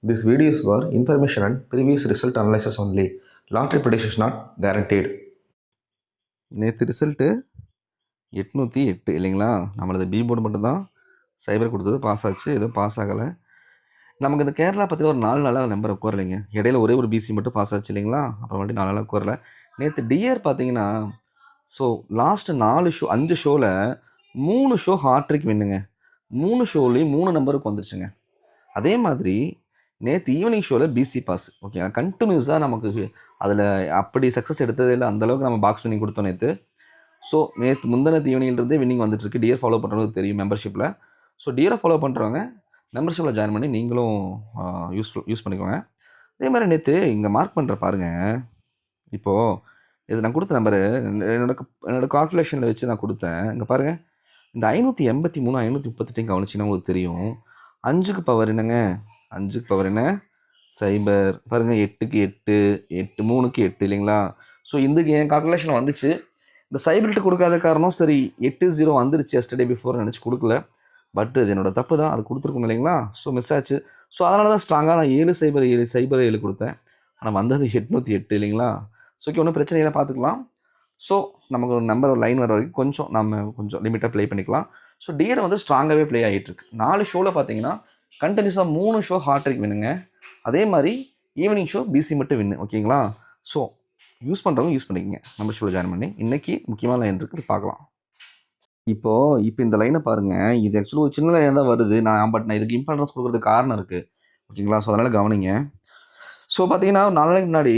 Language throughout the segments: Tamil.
This video is for information and previous result analysis only. Long-term prediction is not guaranteed. நேற்று ரிசல்ட்டு 808 இல்லைங்களா? நம்மளது பி போர்டு மட்டும்தான் சைபர் கொடுத்தது பாஸ் ஆச்சு. எதுவும் பாஸ் ஆகலை. நமக்கு இந்த கேரளா பற்றி ஒரு 4 நாளாக நம்பர் உட்காரலைங்க. இடையில ஒரே ஒரு பிசி மட்டும் பாஸ் ஆச்சு இல்லைங்களா? அப்புறமேட்டு 4 நாளாக உட்காரல. நேற்று டிஆர் பார்த்தீங்கன்னா, ஸோ லாஸ்ட்டு 5 ஷோவில் 3 ஷோ ஹாட்ரிக் வின்னுங்க. 3 ஷோலையும் 3 நம்பருக்கு வந்துருச்சுங்க. அதே மாதிரி நேற்று ஈவினிங் ஷோவில் பிசி பாஸ். ஓகே, கண்டினியூஸாக நமக்கு அதில் அப்படி சக்ஸஸ் எடுத்ததே இல்லை. அந்தளவுக்கு நம்ம பாக்ஸ் வின்னிங் கொடுத்தோம் நேற்று. ஸோ நேற்று முந்தினத்து ஈவினிங்லேருந்தே வின்னிங் வந்துட்டுருக்கு. டிஆர் ஃபாலோ பண்ணுறவங்களுக்கு தெரியும் மெம்பர்ஷிப்பில். ஸோ டிஆரை ஃபாலோ பண்ணுறவங்க மெம்பர்ஷிப்பில் ஜாயின் பண்ணி நீங்களும் யூஸ் பண்ணிக்கோங்க. அதே மாதிரி நேற்று இங்கே மார்க் பண்ணுற பாருங்கள். இப்போது இது நான் கொடுத்த நம்பரு என்னோட கால்குலேஷனில் வச்சு நான் கொடுத்தேன். இங்கே பாருங்கள், இந்த 583 538 கவனிச்சிங்கன்னா உங்களுக்கு தெரியும். 5க்கு பவர் என்னங்க? 5க்கு பவர் என்ன? சைபர். பாருங்கள், 8க்கு 8, 3க்கு 8 இல்லைங்களா? ஸோ இந்த என் கால்குலேஷன் வந்துச்சு. இந்த சைபர்கிட்ட கொடுக்காத காரணம் சரி 8-0 வந்துருச்சு எஸ்டர்டே பிஃபோர் நினச்சி கொடுக்கல. பட் இது என்னோட தப்பு தான். அது கொடுத்துருக்கோம் இல்லைங்களா? ஸோ மிஸ் ஆச்சு. ஸோ அதனால தான் ஸ்ட்ராங்காக நான் 7-0-7 கொடுத்தேன். ஆனால் வந்தது 808 இல்லைங்களா? ஸோ ஓகே, ஒன்றும் பிரச்சனை இல்லை, பார்த்துக்கலாம். ஸோ நமக்கு ஒரு நம்பர் ஒரு லைன் வர வரைக்கும் கொஞ்சம் லிமிட்டாக ப்ளே பண்ணிக்கலாம். ஸோ டிஆர் வந்து ஸ்ட்ராங்காகவே ப்ளே ஆகிட்டுருக்கு. 4 ஷோவில் பார்த்தீங்கன்னா கண்டினியூஸாக 3 ஷோ ஹாட்ரிக் வின்னுங்க. அதே மாதிரி ஈவினிங் ஷோ பிசி மட்டும் வின்னு. ஓகேங்களா? ஸோ யூஸ் பண்ணுறவங்க யூஸ் பண்ணிக்கங்க. மெம்பர்ஷிப்பில் ஜாயின் பண்ணி இன்றைக்கி முக்கியமான லைன் இருக்குது, பார்க்கலாம். இப்போ இந்த லைனை பாருங்கள். இது ஆக்சுவலி ஒரு சின்ன லைனாக தான் வருது. பட் நான் இதுக்கு இம்பார்ட்டன்ஸ் கொடுக்குறதுக்கு காரணம் இருக்குது. ஓகேங்களா? ஸோ அதனால் கவனிங்க. ஸோ பார்த்தீங்கன்னா 4 நாளைக்கு முன்னாடி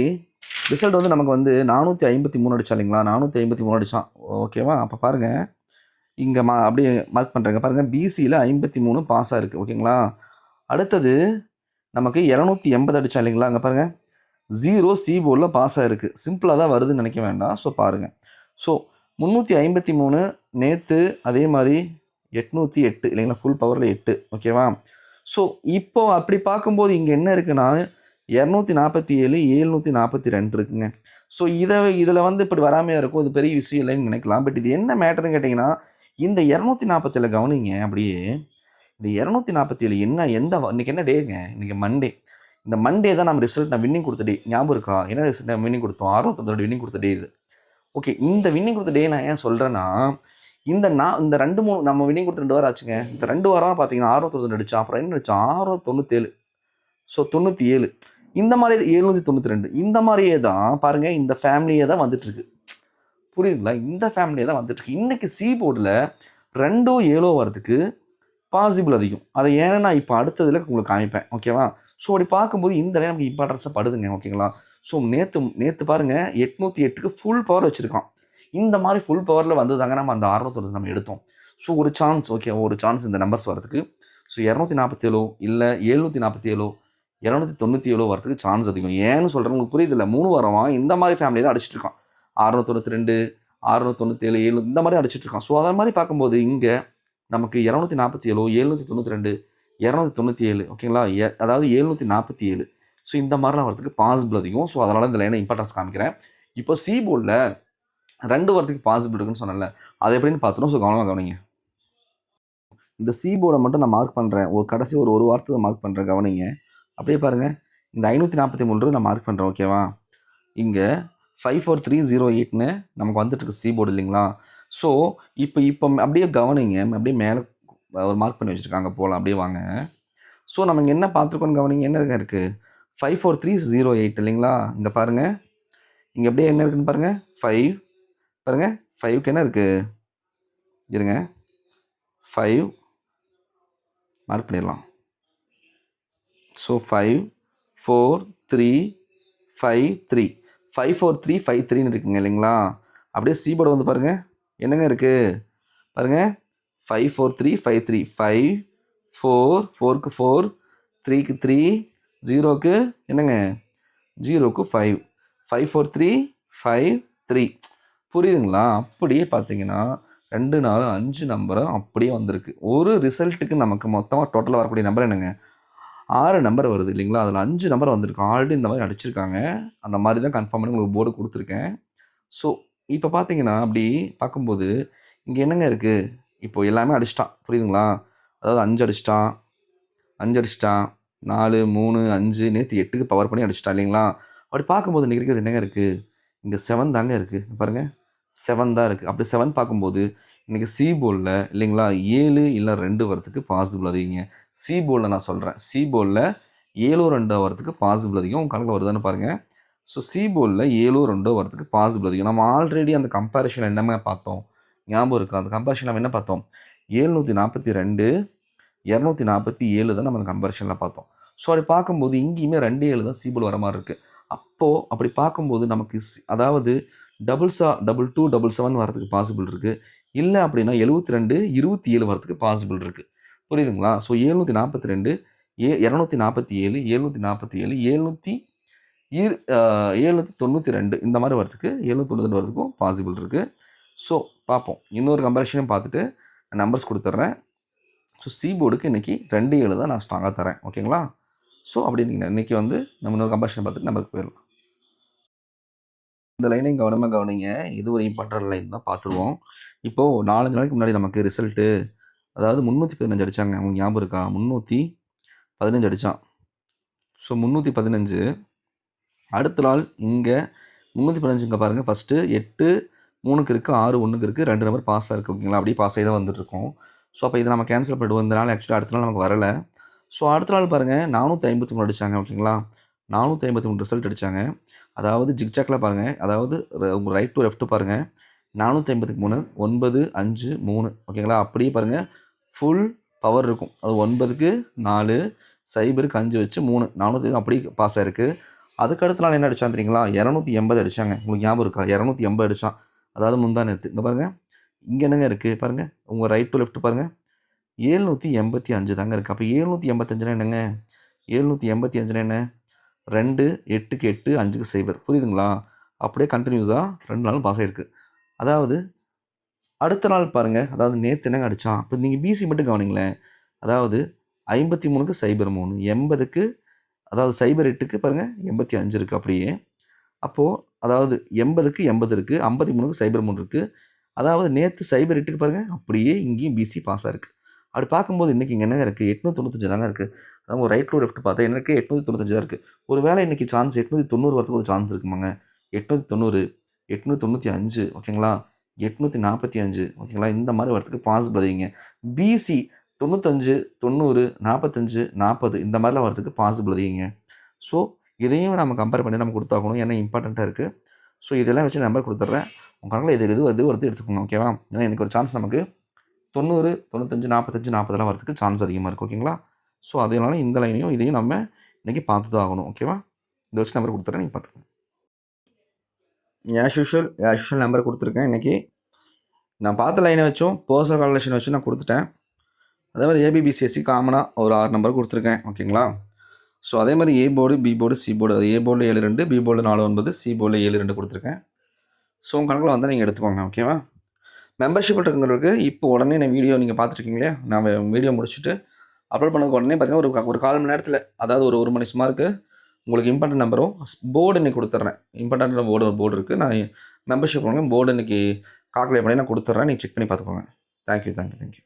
ரிசல்ட் வந்து நமக்கு வந்து 453 அடிச்சா இல்லைங்களா? 453 அடித்தான். ஓகேவா? அப்போ பாருங்கள், இங்கே அப்படியே மார்க் பண்ணுறேங்க. பாருங்கள், பிசியில் 53 பாஸாக இருக்குது. ஓகேங்களா? அடுத்தது நமக்கு 280 அடித்தா இல்லைங்களா? அங்கே பாருங்கள், 0 சி போர்டில் பாஸ் ஆகிருக்கு. சிம்பிளாக தான் வருதுன்னு நினைக்க வேண்டாம். ஸோ பாருங்கள், ஸோ 353 நேற்று, அதே மாதிரி 808 இல்லைங்களா? ஃபுல் பவரில் 8. ஓகேவா? ஸோ இப்போ அப்படி பார்க்கும்போது இங்கே என்ன இருக்குன்னா 247 742 இருக்குங்க. ஸோ இதில் வந்து இப்படி வராமையாக இருக்கும். இது பெரிய விஷயம் இல்லைன்னு நினைக்கலாம். பட் இது என்ன மேட்டர்னு கேட்டிங்கன்னா, இந்த 247 கவனிங்க. அப்படியே இந்த 247 இன்றைக்கி என்ன டேங்க? இன்றைக்கி மண்டே. இந்த மண்டே தான் நம்ம ரிசல்ட் நான் வின்னிங் கொடுத்த டே. ஞாபகம் இருக்கா? என்ன ரிசல்ட் நான் வின்னிங் கொடுத்தோம்? 6 வின்னிங் கொடுத்த டே இது. ஓகே, இந்த வின்னிங் கொடுத்த டே நான் ஏன் சொல்கிறேன்னா, இந்த 2-3 நம்ம வின்னிங் கொடுத்த 2 வாரம் ஆச்சுங்க. இந்த 2 வாரம் பார்த்தீங்கன்னா 6 அடித்தோம். அப்புறம் என்ன அடித்தோம்? 697. ஸோ 97. இந்த மாதிரி 792. இந்த மாதிரியே தான் பாருங்கள், இந்த ஃபேமிலியே தான் வந்துட்டுருக்கு. புரியுதுங்களா? இந்த ஃபேமிலியே தான் வந்துட்டுருக்கு. இன்றைக்கி சி போர்டில் 2-7 வரதுக்கு பாசிபிள் அதிகம். அதை ஏன்னா நான் இப்போ அடுத்ததில் உங்களுக்கு காமிப்பேன். ஓகேவா? ஸோ அப்படி பார்க்கும்போது இந்த லைன் நமக்கு இம்பார்ட்டன்ஸாக படுதுங்க. ஓகேங்களா? ஸோ நேற்று பாருங்கள், 808க்கு ஃபுல் பவர் வச்சுருக்கான். இந்த மாதிரி ஃபுல் பவரில் வந்து தாங்க நம்ம அந்த 690 நம்ம எடுத்தோம். ஸோ ஒரு சான்ஸ், ஓகே, ஒரு சான்ஸ் இந்த நம்பர்ஸ் வரதுக்கு. ஸோ 247 இல்லை 747 297 வரதுக்கு சான்ஸ் அதிகம். ஏன்னு சொல்கிறேன் உங்களுக்கு புரியுதில்ல? 3 வாரமாக இந்த மாதிரி ஃபேமிலி தான் அடிச்சிட்டு இருக்கான். 692, 697, 7 இந்த மாதிரி அடிச்சிட்டு இருக்கான். ஸோ அதை மாதிரி பார்க்கும்போது இங்கே நமக்கு 247, 792, 297 ஓகேங்களா? அதாவது 747. ஸோ இந்த மாதிரிலாம் வரதுக்கு பாசிபிள் அதிகம். ஸோ அதனால் இந்த லைனை இம்பார்ட்டன்ஸ் காமிக்கிறேன். இப்போ சி போர்டில் 2 வரதுக்கு பாசிபிள் இருக்குன்னு சொன்னேன்ல, அதை எப்படின்னு பார்த்துடும். ஸோ கவனமாக கவனிங்க. இந்த சி போர்டை மட்டும் நான் மார்க் பண்ணுறேன். கடைசி ஒரு வாரத்தை மார்க் பண்ணுறேன், கவனிங்க. அப்படியே பாருங்கள், இந்த 543 நான் மார்க் பண்ணுறேன். ஓகேவா? இங்கே 54308ன்னு நமக்கு வந்துட்டுருக்கு சி போர்டு இல்லைங்களா? ஸோ இப்போ அப்படியே கவனிங்க. அப்படியே மேலே ஒரு மார்க் பண்ணி வச்சுருக்காங்க போகலாம். அப்படியே வாங்க. ஸோ நம்ம இங்கே என்ன பார்த்துருக்கோன்னு கவனிங்க. என்ன இருக்குது? 54308 இல்லைங்களா? இங்கே பாருங்கள், இங்கே அப்படியே என்ன இருக்குதுன்னு பாருங்கள். 5 பாருங்கள், 5க்கு என்ன இருக்குது? இருங்க, 5 மார்க் பண்ணிடலாம். ஸோ 5 4 3 5 3 54353 இருக்குங்க இல்லைங்களா? அப்படியே சி போர்டு வந்து பாருங்கள், என்னங்க இருக்குது பாருங்கள். 54353 5 4 4க்கு 4 3க்கு 3 0க்கு என்னங்க? 0க்கு 5 54353 புரியுதுங்களா? அப்படியே பார்த்தீங்கன்னா 2 4 5 நம்பரும் அப்படியே வந்திருக்கு. ஒரு ரிசல்ட்டுக்கு நமக்கு மொத்தமாக டோட்டலாக வரக்கூடிய நம்பர் என்னங்க? 6 நம்பர் வருது இல்லைங்களா? அதில் 5 நம்பர் வந்திருக்கு. ஆல்ரெடி இந்த மாதிரி அடிச்சிருக்காங்க. அந்த மாதிரி தான் கன்ஃபார்ம் பண்ணி உங்களுக்கு போர்டு கொடுத்துருக்கேன். ஸோ இப்போ பார்த்தீங்கன்னா அப்படி பார்க்கும்போது இங்கே என்னங்க இருக்குது? இப்போ எல்லாமே அடிச்சிட்டான். புரியுதுங்களா? அதாவது 5 அடிச்சிட்டான், 4, 3, 5 நேற்று 8க்கு பவர் பண்ணி அடிச்சிட்டா இல்லைங்களா? அப்படி பார்க்கும்போது இன்றைக்கி இருக்கிறது என்னங்க இருக்குது? இங்கே 7 தாங்க இருக்குது. பாருங்கள் 7 தான் இருக்குது. அப்படி 7 பார்க்கும்போது இன்றைக்கி சி போர்டில் இல்லைங்களா 7 இல்லை 2 வரத்துக்கு பாசிபிள் அதிகங்க. சி போர்டில் நான் சொல்கிறேன். சி போர்டில் 7 2 வரத்துக்கு பாசிபிள் அதிகம். உங்கள் கணக்கில் வருதான்னு பாருங்கள். ஸோ சி போர்டில் 7 2 வரத்துக்கு பாசிபிள் அதிகம். நம்ம ஆல்ரெடி அந்த கம்பேரிஷன் என்னமே பார்த்தோம், ஞாபகம் இருக்கா? அந்த கம்பேரிஷன் நம்ம என்ன பார்த்தோம்? 742 247 தான் நம்ம அந்த கம்பேரிஷனில் பார்த்தோம். ஸோ அப்படி பார்க்கும்போது இங்கேயுமே 2 7 தான் சி போர்டு வர மாதிரி இருக்குது. அப்போது அப்படி பார்க்கும்போது நமக்கு அதாவது டபுள்ஸா 22 77 வரதுக்கு பாசிபிள் இருக்குது. இல்லை அப்படின்னா 72 27 வரதுக்கு பாசிபிள் இருக்குது. புரியுதுங்களா? ஸோ 742 247 747 792 இந்த மாதிரி வரதுக்கு 792 வரதுக்கும் பாசிபிள் இருக்குது. ஸோ பார்ப்போம். இன்னொரு கம்பேரிஷனையும் பார்த்துட்டு நம்பர்ஸ் கொடுத்துட்றேன். ஸோ சி போர்டுக்கு இன்றைக்கி 2 7 தான் நான் ஸ்ட்ராங்காக தரேன். ஓகேங்களா? ஸோ அப்படி நீங்கள் இன்றைக்கி வந்து நம்ம இன்னொரு கம்பேரிஷன் பார்த்துட்டு நம்பருக்கு போயிடலாம். இந்த லைனையும் கவனமாக கவனிங்க. இது ஒரு இம்பார்ட்டன்ட் லைன் தான், பார்த்துருவோம். இப்போது 4 நாளைக்கு முன்னாடி நமக்கு ரிசல்ட்டு அதாவது 315 அடித்தாங்க. உங்களுக்கு ஞாபகம் இருக்கா? 315 அடித்தான். ஸோ 315 அடுத்த நாள் இங்கே 315 இங்கே பாருங்கள். ஃபஸ்ட்டு 8 3க்கு இருக்குது, 6 1க்கு இருக்குது, 2 நம்பர் பாஸாக இருக்குது. ஓகேங்களா? அப்படியே பாஸ் ஆகி தான் வந்துட்டுருக்கோம். ஸோ அப்போ இதை நம்ம கேன்சல் பண்ணிவிடுவோம். இந்த நாள் ஆக்சுவலாக அடுத்த நாள் நமக்கு வரலை. ஸோ அடுத்த நாள் பாருங்கள் 453 அடித்தாங்க. ஓகேங்களா? 453 ரிசல்ட் அடித்தாங்க. அதாவது ஜிக்ஜாக்கில் பாருங்கள். அதாவது உங்கள் ரைட் டு லெஃப்ட்டு பாருங்கள். 453 9 5 3. ஓகேங்களா? அப்படியே பாருங்கள் ஃபுல் பவர் இருக்கும். அது 9க்கு 4 0க்கு 5 வச்சு 3 400 அப்படியே பாஸ் ஆகிருக்கு. அதுக்கு அடுத்த நாள் என்ன அடித்தான் தெரியுங்களா? 280 அடித்தாங்க. உங்களுக்கு ஞாபகம் இருக்கா? 280 அடித்தான். அதாவது முந்தா நேற்று. இங்கே பாருங்கள் இங்கே என்னங்க இருக்குது பாருங்கள். உங்கள் ரைட் டு லெஃப்ட் பாருங்கள் 785 தாங்க இருக்குது. அப்போ 785 என்னங்க? 785 என்ன? 2 8க்கு 8 5க்கு 0. புரியுதுங்களா? அப்படியே கண்டினியூஸாக 2 நாளும் பாஸ் ஆகிருக்கு. அதாவது அடுத்த நாள் பாருங்கள். அதாவது நேற்று என்னங்க அடித்தான்? அப்போ நீங்கள் பிசி மட்டும் கவனிங்களேன். அதாவது 53க்கு 03 80க்கு அதாவது 08க்கு பாருங்கள் 85 இருக்குது அப்படியே. அப்போது அதாவது 80க்கு 80 இருக்குது, 53க்கு 03 இருக்குது. அதாவது நேற்று 08க்கு பாருங்கள் அப்படியே இங்கேயும் பிசி பாஸாக இருக்குது. அப்படி பார்க்கும்போது இன்றைக்கி இங்கே என்னங்க இருக்குது? 895 தாங்க இருக்குது. அதாவது ரைட் டு லெஃப்ட் பார்த்தா எனக்கு 895 தான் இருக்குது. ஒரு வேளை இன்றைக்கி சான்ஸ் 890 வரதுக்கு ஒரு சான்ஸ் இருக்குமாங்க? 890 895 ஓகேங்களா? 845 ஓகேங்களா? இந்த மாதிரி வரதுக்கு பாசிபிள் அதிகங்க. பிசி 95 90 45 40 இந்த மாதிரிலாம் வரதுக்கு பாசிபிள் அதிகங்க. ஸோ இதையும் நம்ம கம்பேர் பண்ணி நம்ம கொடுத்தாகணும். ஏன்னா இம்பார்ட்டண்ட்டாக இருக்குது. ஸோ இதெல்லாம் வச்சு நம்பர் கொடுத்துட்றேன். உங்கள் கணக்கில் இது வருது எடுத்துக்கோங்க. ஓகேவா? ஏன்னா எனக்கு ஒரு சான்ஸ் நமக்கு 90 95 45 40 வரதுக்கு சான்ஸ் அதிகமாக இருக்குது. ஓகேங்களா? ஸோ அதனால இந்த லைனையும் இதையும் நம்ம இன்றைக்கி பார்த்து தான் ஆகணும். ஓகேவா? இதை வச்சு நம்பர் கொடுத்துட்றேன். நீங்கள் பார்த்துக்கோங்க. ஆஸ் யூஷுவல் நம்பர் கொடுத்துருக்கேன். இன்றைக்கி நான் பார்த்த லைனை வச்சும் பர்சனல் கால்குலேஷன் வச்சு நான் கொடுத்துட்டேன். அதே மாதிரி ஏபிபிசிஎஸ்சி காமனாக ஒரு 6 நம்பர் கொடுத்துருக்கேன். ஓகேங்களா? ஸோ அதே மாதிரி A board B board C board அது ஏ போர்டில் 72 பி போர்டில் 4 சி போர்டில் 72 கொடுத்துருக்கேன். ஸோ உங்கள் கணக்கில் வந்து நீங்கள் எடுத்துக்கோங்க. ஓகேவா? மெம்பர்ஷிப் இருக்கிறவங்களுக்கு இப்போ உடனே நான் வீடியோ நீங்கள் பார்த்துருக்கீங்களே, நான் வீடியோ முடிச்சுட்டு அப்லோட் பண்ணதுக்கு உடனே பார்த்தீங்கன்னா ஒரு 1/4 மணி நேரத்தில் அதாவது ஒரு மணி சுமாருக்கு உங்களுக்கு இம்பார்ட்டன்ட் நம்பரும் போர்டு இன்றைக்கி கொடுத்துட்றேன். இம்பார்ட்டன்ட் போர்டு இருக்குது. நான் மெம்பர்ஷிப் போர்டு இன்றைக்கி கால்குலேட் பண்ணி நான் கொடுத்துட்றேன். நீங்கள் செக் பண்ணி பார்த்துக்கோங்க. தேங்க்யூ.